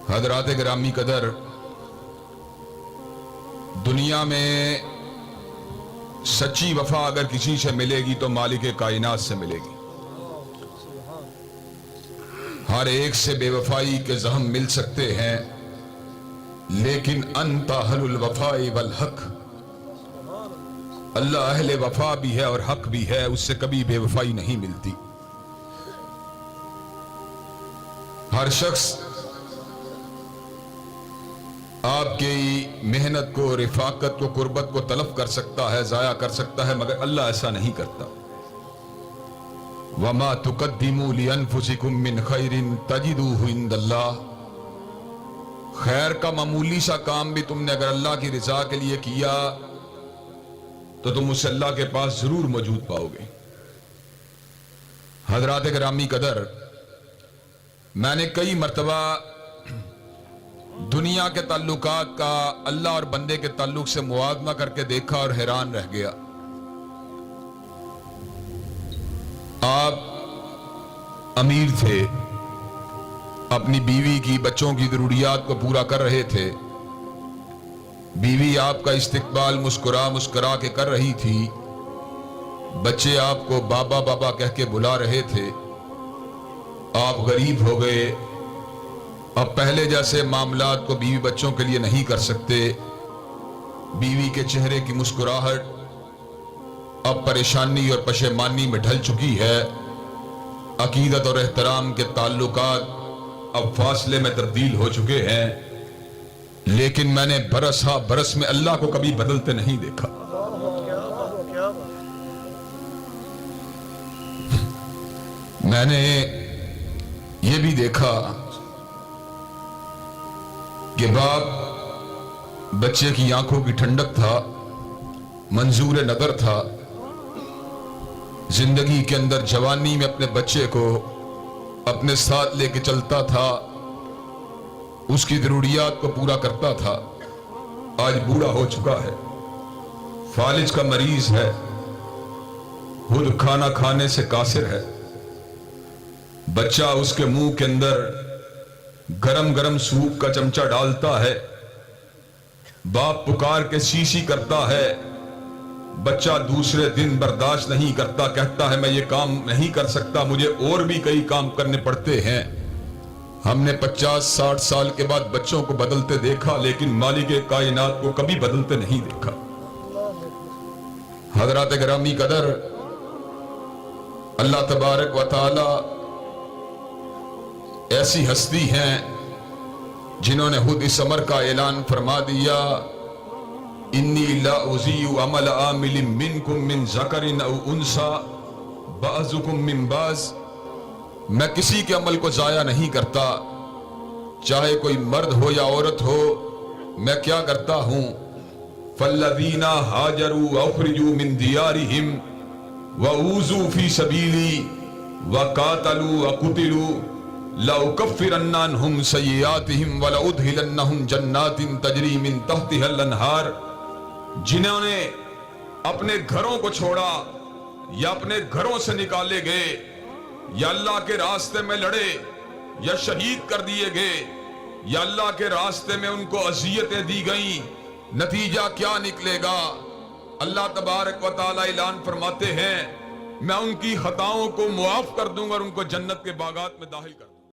حضرات گرامی قدر، دنیا میں سچی وفا اگر کسی سے ملے گی تو مالک کائنات سے ملے گی۔ ہر ایک سے بے وفائی کے زخم مل سکتے ہیں، لیکن انت اہل الوفاء والحق، اللہ اہل وفا بھی ہے اور حق بھی ہے، اس سے کبھی بے وفائی نہیں ملتی۔ ہر شخص آپ کی محنت کو، رفاقت کو، قربت کو تلف کر سکتا ہے، ضائع کر سکتا ہے، مگر اللہ ایسا نہیں کرتا۔ وَمَا تُقَدِّمُوا لِأَنفُسِكُم مِّن خَيْرٍ تَجِدُوهُ عِندَ اللَّهِ، خیر کا معمولی سا کام بھی تم نے اگر اللہ کی رضا کے لیے کیا تو تم اسے اللہ کے پاس ضرور موجود پاؤ گے۔ حضرات گرامی قدر، میں نے کئی مرتبہ دنیا کے تعلقات کا اللہ اور بندے کے تعلق سے موازنہ کر کے دیکھا اور حیران رہ گیا۔ آپ امیر تھے، اپنی بیوی کی، بچوں کی ضروریات کو پورا کر رہے تھے، بیوی آپ کا استقبال مسکرا مسکرا کے کر رہی تھی، بچے آپ کو بابا بابا کہہ کے بلا رہے تھے۔ آپ غریب ہو گئے، اب پہلے جیسے معاملات کو بیوی بچوں کے لیے نہیں کر سکتے، بیوی کے چہرے کی مسکراہٹ اب پریشانی اور پشیمانی میں ڈھل چکی ہے، عقیدت اور احترام کے تعلقات اب فاصلے میں تبدیل ہو چکے ہیں، لیکن میں نے برس ہا برس میں اللہ کو کبھی بدلتے نہیں دیکھا۔ میں نے یہ بھی دیکھا کہ باپ بچے کی آنکھوں کی ٹھنڈک تھا، منظور نظر تھا، زندگی کے اندر جوانی میں اپنے بچے کو اپنے ساتھ لے کے چلتا تھا، اس کی ضروریات کو پورا کرتا تھا۔ آج بوڑھا ہو چکا ہے، فالج کا مریض ہے، خود کھانا کھانے سے قاصر ہے، بچہ اس کے منہ کے اندر گرم گرم سوپ کا چمچہ ڈالتا ہے، باپ پکار کے سی کرتا ہے، بچہ دوسرے دن برداشت نہیں کرتا، کہتا ہے میں یہ کام نہیں کر سکتا، مجھے اور بھی کئی کام کرنے پڑتے ہیں۔ ہم نے 50-60 سال کے بعد بچوں کو بدلتے دیکھا، لیکن مالک کائنات کو کبھی بدلتے نہیں دیکھا۔ حضرات گرامی قدر، اللہ تبارک و تعالی ایسی ہستی ہیں جنہوں نے خود اس امر کا اعلان فرما دیا، انی لا اضیع عمل عامل منکم من ذکر او انثی بعضکم من بعض، میں کسی کے عمل کو ضائع نہیں کرتا، چاہے کوئی مرد ہو یا عورت ہو، میں کیا کرتا ہوں، فالذین ہاجروا واخرجوا من دیارہم واوذوا فی سبیلی وقاتلوا وقتلوا لَأُكَفِّرَنَّ عَنْهُمْ سَيِّئَاتِهِمْ وَلَأُدْخِلَنَّهُمْ جَنَّاتٍ تَجْرِي مِن تَحْتِهَا الْأَنْهَارُ، جنہوں نے اپنے گھروں کو چھوڑا یا اپنے گھروں سے نکالے گئے یا اللہ کے راستے میں لڑے یا شہید کر دیے گئے یا اللہ کے راستے میں ان کو اذیتیں دی گئیں، نتیجہ کیا نکلے گا؟ اللہ تبارک و تعالی اعلان فرماتے ہیں میں ان کی خطاؤں کو معاف کر دوں گا اور ان کو جنت کے باغات میں داخل کر دوں گا۔